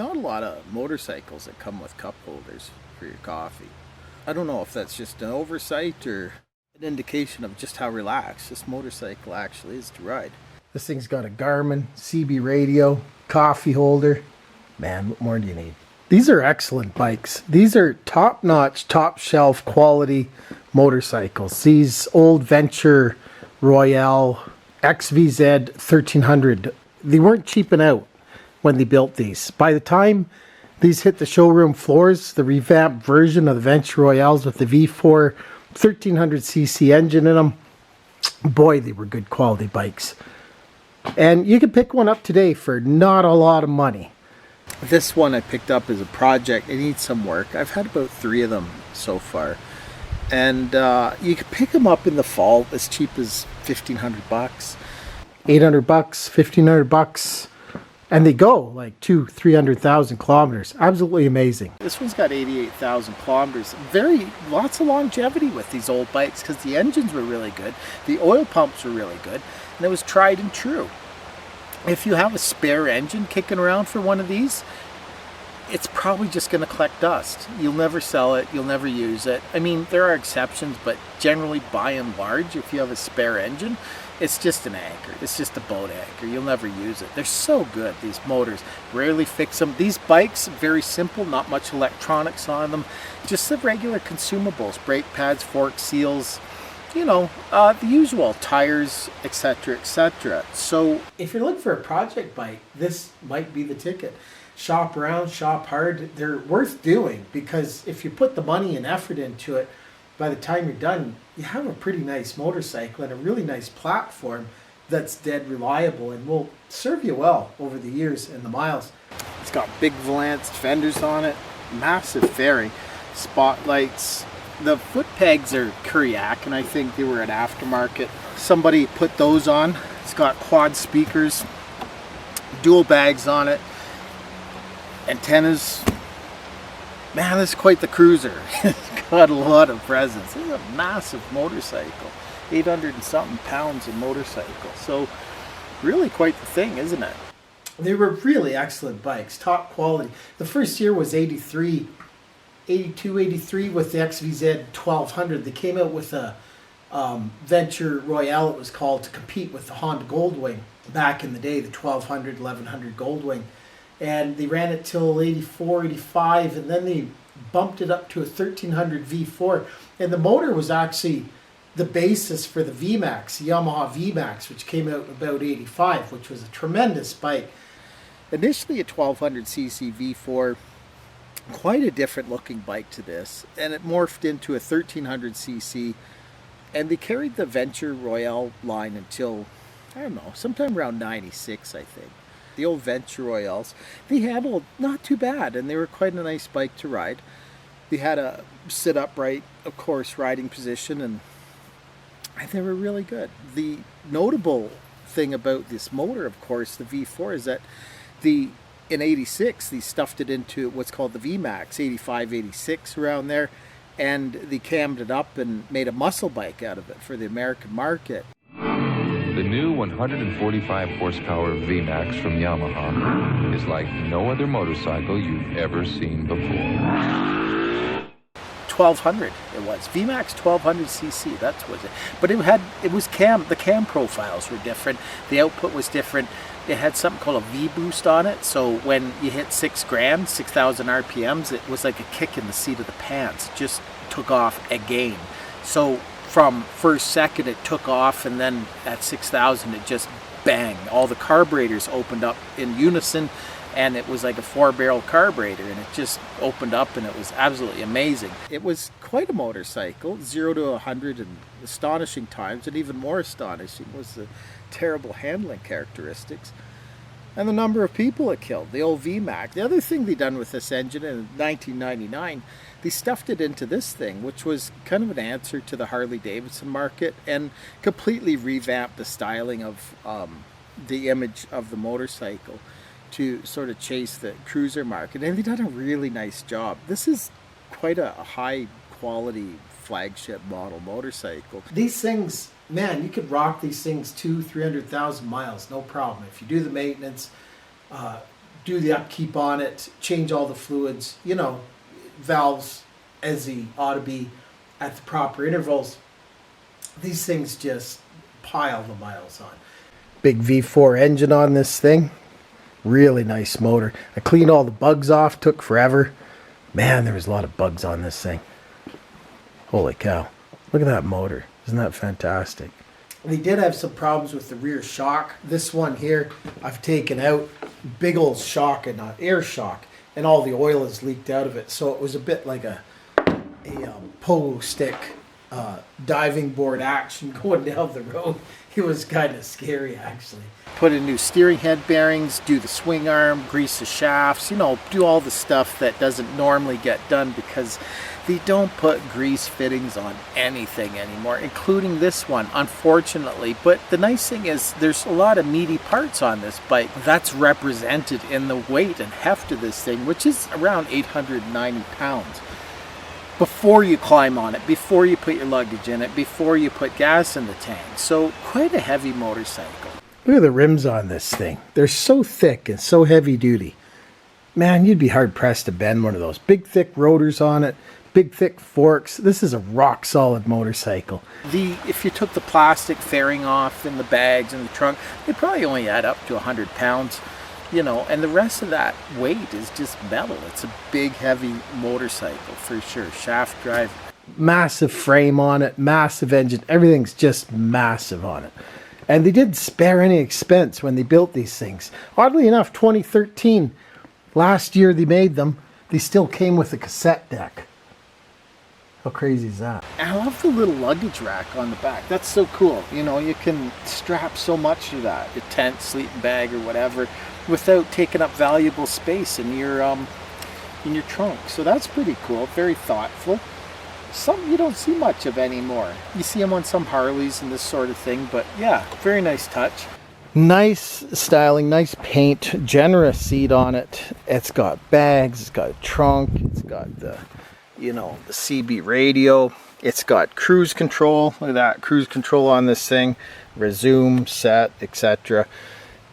not a lot of motorcycles that come with cup holders for your coffee. I don't know if that's just an oversight or an indication of just how relaxed this motorcycle actually is to ride. This thing's got a Garmin, CB radio, coffee holder. Man, what more do you need? These are excellent bikes. These are top-notch, top-shelf quality motorcycles. These old Venture Royale XVZ1300. They weren't cheaping out when they built these. By the time these hit the showroom floors, the revamped version of the Venture Royales with the V4 1300cc engine in them, boy, they were good quality bikes. And you can pick one up today for not a lot of money. This one I picked up as a project. It needs some work. I've had about 3 of them so far. And you can pick them up in the fall as cheap as $1,500 bucks. $800 bucks, $1,500 bucks. And they go like 200,000-300,000 kilometers. Absolutely amazing. This one's got 88,000 kilometers. Lots of longevity with these old bikes because the engines were really good. The oil pumps were really good. And it was tried and true. If you have a spare engine kicking around for one of these, it's probably just going to collect dust. You'll never sell it. You'll never use it. I mean, there are exceptions, but generally, by and large, if you have a spare engine, it's just an anchor. It's just a boat anchor. You'll never use it. They're so good, these motors. Rarely fix them. These bikes, very simple, not much electronics on them. Just the regular consumables, brake pads, fork seals, you know, the usual, tires, etc., etc. So if you're looking for a project bike, this might be the ticket. Shop around, shop hard. They're worth doing because if you put the money and effort into it, by the time you're done, you have a pretty nice motorcycle and a really nice platform that's dead reliable and will serve you well over the years and the miles. It's got big Valance fenders on it, massive fairing, spotlights. The foot pegs are Kuriak, and I think they were an aftermarket. Somebody put those on. It's got quad speakers, dual bags on it, antennas. Man, this is quite the cruiser. It's got a lot of presence. This is a massive motorcycle. 800 and something pounds of motorcycle. So really quite the thing, isn't it? They were really excellent bikes, top quality. The first year was 82, 83 with the XVZ1300. They came out with a Venture Royale, it was called, to compete with the Honda Goldwing back in the day, the 1200, 1100 Goldwing. And they ran it till 84, 85, and then they bumped it up to a 1300 V4. And the motor was actually the basis for the VMAX, Yamaha VMAX, which came out in about 85, which was a tremendous bike. Initially a 1200cc V4, quite a different looking bike to this, and it morphed into a 1300cc, and they carried the Venture Royale line until, I don't know, sometime around 96, I think. The old Venture Royales, they handled not too bad, and they were quite a nice bike to ride. They had a sit upright, of course, riding position, and they were really good. The notable thing about this motor, of course, the V4, is that in 86, they stuffed it into what's called the VMAX, 85, 86, around there, and they cammed it up and made a muscle bike out of it for the American market. The new 145 horsepower VMAX from Yamaha is like no other motorcycle you've ever seen before. 1200 it was. VMAX 1200cc, that's what it. But the cam profiles were different. The output was different. It had something called a V-boost on it, so when you hit 6 grand, 6,000 RPMs, it was like a kick in the seat of the pants. It just took off again. So from first second it took off, and then at 6,000 it just bang. All the carburetors opened up in unison, and it was like a 4-barrel carburetor, and it just opened up, and it was absolutely amazing. It was quite a motorcycle, 0 to 100 in astonishing times, and even more astonishing was the terrible handling characteristics and the number of people it killed, the old VMAX. The other thing they done with this engine in 1999, they stuffed it into this thing, which was kind of an answer to the Harley-Davidson market, and completely revamped the styling of the image of the motorcycle to sort of chase the cruiser market, and they've done a really nice job. This is quite a high quality flagship model motorcycle. These things, man, you could rock these things 200,000-300,000 miles, no problem. If you do the maintenance, do the upkeep on it, change all the fluids, you know, valves as they ought to be at the proper intervals. These things just pile the miles on. Big V4 engine on this thing. Really nice motor. I cleaned all the bugs off, took forever. Man, there was a lot of bugs on this thing. Holy cow. Look at that motor. Isn't that fantastic? They did have some problems with the rear shock. This one here, I've taken out. Big old shock and air shock. And all the oil is leaked out of it. So it was a bit like a pogo stick diving board action going down the road. It was kind of scary, actually. Put in new steering head bearings, do the swing arm, grease the shafts, you know, do all the stuff that doesn't normally get done because they don't put grease fittings on anything anymore, including this one, unfortunately. But the nice thing is there's a lot of meaty parts on this bike. That's represented in the weight and heft of this thing, which is around 890 pounds. Before you climb on it, before you put your luggage in it, before you put gas in the tank. So quite a heavy motorcycle. Look at the rims on this thing. They're so thick and so heavy duty. Man, you'd be hard pressed to bend one of those. Big thick rotors on it, big thick forks. This is a rock solid motorcycle. If you took the plastic fairing off and the bags and the trunk, they probably only add up to 100 pounds. You know, and the rest of that weight is just metal. It's a big, heavy motorcycle for sure. Shaft drive. Massive frame on it, massive engine. Everything's just massive on it. And they didn't spare any expense when they built these things. Oddly enough, 2013, last year they made them, they still came with a cassette deck. How crazy is that? And I love the little luggage rack on the back. That's so cool. You know, you can strap so much to that, your tent, sleeping bag, or whatever, without taking up valuable space in your trunk. So that's pretty cool. Very thoughtful. Something you don't see much of anymore. You see them on some Harleys and this sort of thing, but yeah, very nice touch. Nice styling, nice paint, generous seat on it. It's got bags, it's got a trunk, it's got the, you know, the CB radio. It's got cruise control. Look at that, cruise control on this thing. Resume, set, etc.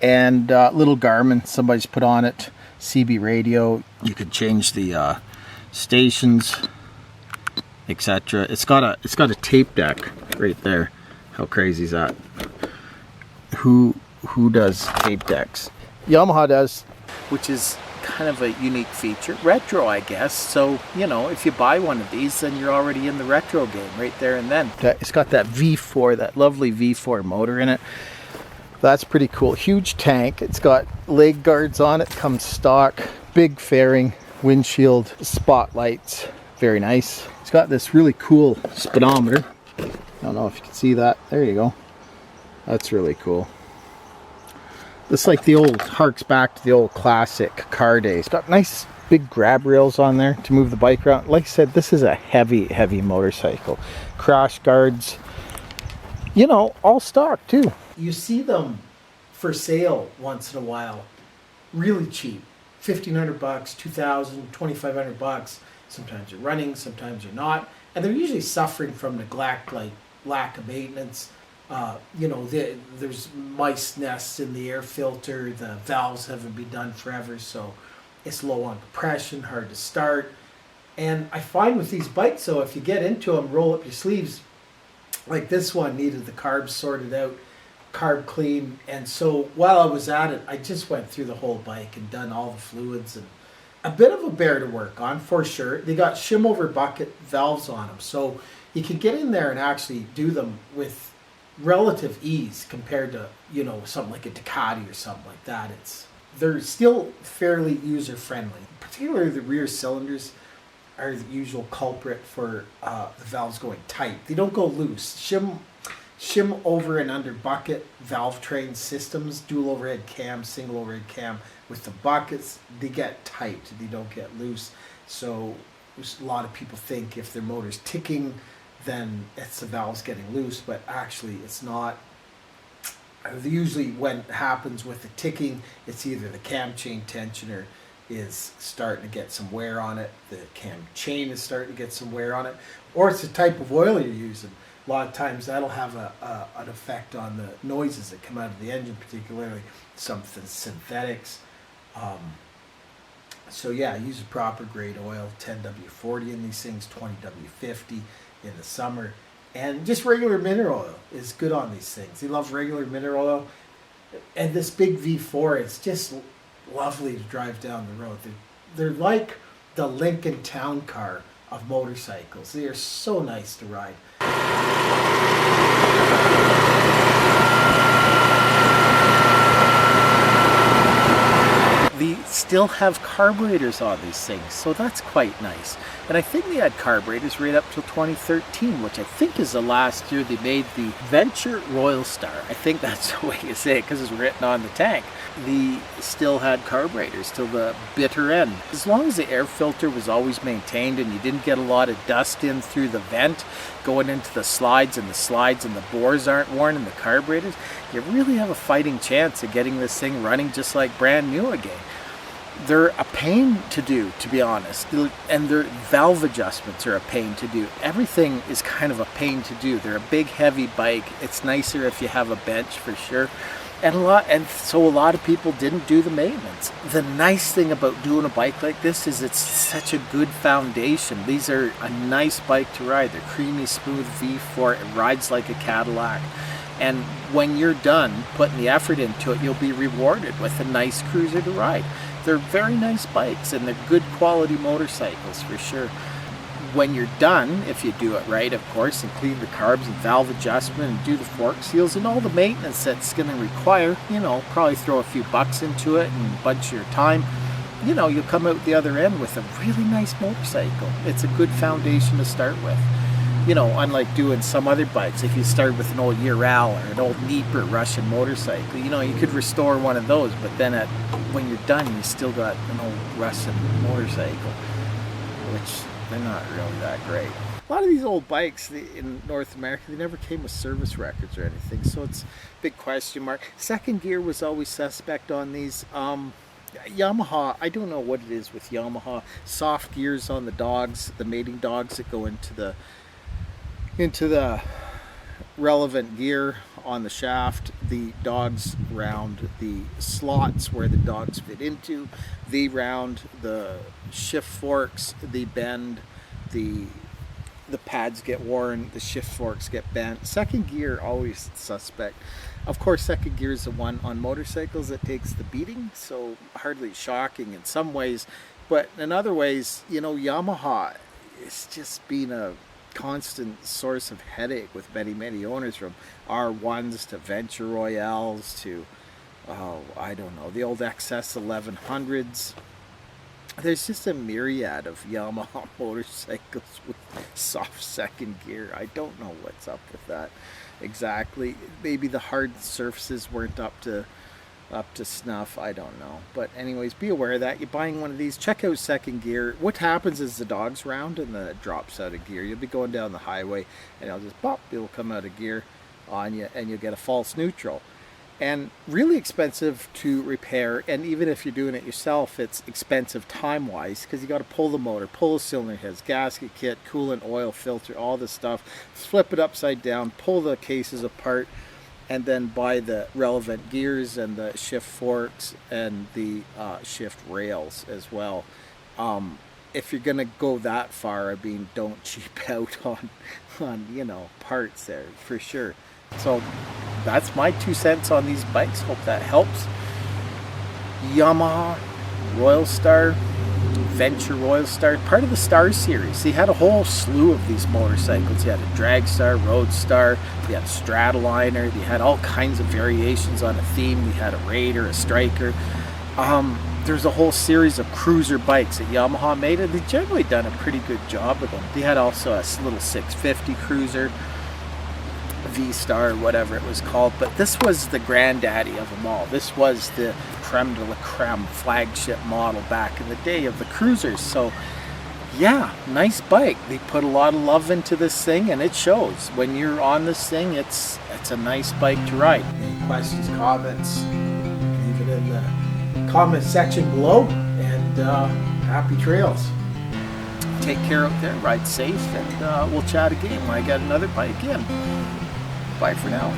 And little Garmin somebody's put on it. CB radio. You could change the stations, etc. It's got a tape deck right there. How crazy is that? Who does tape decks? Yamaha does, which is kind of a unique feature. Retro, I guess. So, you know, if you buy one of these, then you're already in the retro game right there and then. It's got that V4, that lovely V4 motor in it. That's pretty cool. Huge tank. It's got leg guards on it, comes stock. Big fairing, windshield, spotlights. Very nice. It's got this really cool speedometer. I don't know if you can see that. There you go. That's really cool. This like the old, harks back to the old classic car days. It's got nice big grab rails on there to move the bike around. Like I said, this is a heavy, heavy motorcycle. Crash guards, you know, all stock too. You see them for sale once in a while, really cheap, $1,500, $2,000, $2,500. Sometimes they're running, sometimes they're not, and they're usually suffering from neglect, like lack of maintenance. You know, there's mice nests in the air filter. The valves haven't been done forever, so it's low on compression, hard to start. And I find with these bikes, though, if you get into them, roll up your sleeves, like this one needed the carbs sorted out, carb clean. And so while I was at it, I just went through the whole bike and done all the fluids, and a bit of a bear to work on for sure. They got shim over bucket valves on them, so you could get in there and actually do them with relative ease compared to, you know, something like a Ducati or something like that. They're still fairly user friendly. Particularly the rear cylinders are the usual culprit for the valves going tight. They don't go loose. Shim over and under bucket valve train systems, dual overhead cam, single overhead cam, with the buckets, they get tight. They don't get loose. So a lot of people think if their motor's ticking, then it's the valves getting loose, but actually it's not. Usually when it happens with the ticking, it's either the cam chain tensioner is starting to get some wear on it, the cam chain is starting to get some wear on it, or it's the type of oil you're using. A lot of times that'll have an effect on the noises that come out of the engine, particularly some synthetics. So yeah, use a proper grade oil, 10W40 in these things, 20W50 in the summer. And just regular mineral oil is good on these things. They love regular mineral oil. And this big V4, it's just lovely to drive down the road. They're like the Lincoln Town Car of motorcycles. They are so nice to ride. They still have carburetors on these things, so that's quite nice. And I think they had carburetors right up till 2013, which I think is the last year they made the Venture Royale Star. I think that's the way you say it because it's written on the tank. They still had carburetors till the bitter end. As long as the air filter was always maintained and you didn't get a lot of dust in through the vent going into the slides and the bores aren't worn in the carburetors, you really have a fighting chance of getting this thing running just like brand new again. They're a pain to do, to be honest, and their valve adjustments are a pain to do. Everything is kind of a pain to do. They're a big, heavy bike. It's nicer if you have a bench for sure. And so a lot of people didn't do the maintenance. The nice thing about doing a bike like this is it's such a good foundation. These are a nice bike to ride. They're creamy, smooth V4. It rides like a Cadillac. And when you're done putting the effort into it, you'll be rewarded with a nice cruiser to ride. They're very nice bikes and they're good quality motorcycles for sure. When you're done, if you do it right, of course, and clean the carbs and valve adjustment and do the fork seals and all the maintenance that's going to require, you know, probably throw a few bucks into it and a bunch of your time, you know, you'll come out the other end with a really nice motorcycle. It's a good foundation to start with. You know, unlike doing some other bikes, if you start with an old Ural or an old Dnieper Russian motorcycle, you know, you could restore one of those, but then when you're done, you still got an old Russian motorcycle, which they're not really that great. A lot of these old bikes in North America, they never came with service records or anything, so it's a big question mark. Second gear was always suspect on these. Yamaha, I don't know what it is with Yamaha. Soft gears on the dogs, the mating dogs that go into the relevant gear on the shaft. The dogs round, the slots where the dogs fit into, they round, the shift forks, they bend, the pads get worn, the shift forks get bent. Second gear, always suspect. Of course, second gear is the one on motorcycles that takes the beating, so hardly shocking in some ways, but in other ways, you know, Yamaha is just been a constant source of headache with many owners, from R1s to Venture Royales to I don't know, the old XS1300s. There's just a myriad of Yamaha motorcycles with soft second gear. I don't know what's up with that exactly. Maybe the hard surfaces weren't up to snuff, I don't know. But anyways, be aware of that. You're buying one of these, check out second gear. What happens is the dog's round and then it drops out of gear. You'll be going down the highway and it'll just pop, it'll come out of gear on you and you'll get a false neutral. And really expensive to repair, and even if you're doing it yourself, it's expensive time-wise because you got to pull the motor, pull the cylinder heads, gasket kit, coolant, oil filter, all this stuff, flip it upside down, pull the cases apart, and then buy the relevant gears and the shift forks and the shift rails as well. If you're gonna go that far, I mean, don't cheap out on you know, parts there for sure. So that's my 2 cents on these bikes. Hope that helps. Yamaha Royale Star, Venture Royale Star, part of the Star series. He had a whole slew of these motorcycles. He had a Dragstar, Roadstar, he had a Stratoliner, he had all kinds of variations on a theme. He had a Raider, a Striker. There's a whole series of cruiser bikes that Yamaha made, and they've generally done a pretty good job with them. They had also a little 650 cruiser, V-Star, whatever it was called, but this was the granddaddy of them all. This was the creme de la creme flagship model back in the day of the cruisers. So yeah, nice bike. They put a lot of love into this thing and it shows. When you're on this thing, it's a nice bike to ride. Any questions, comments, leave it in the comment section below, and happy trails. Take care out there, ride safe, and we'll chat again when I get another bike in. Bye for now.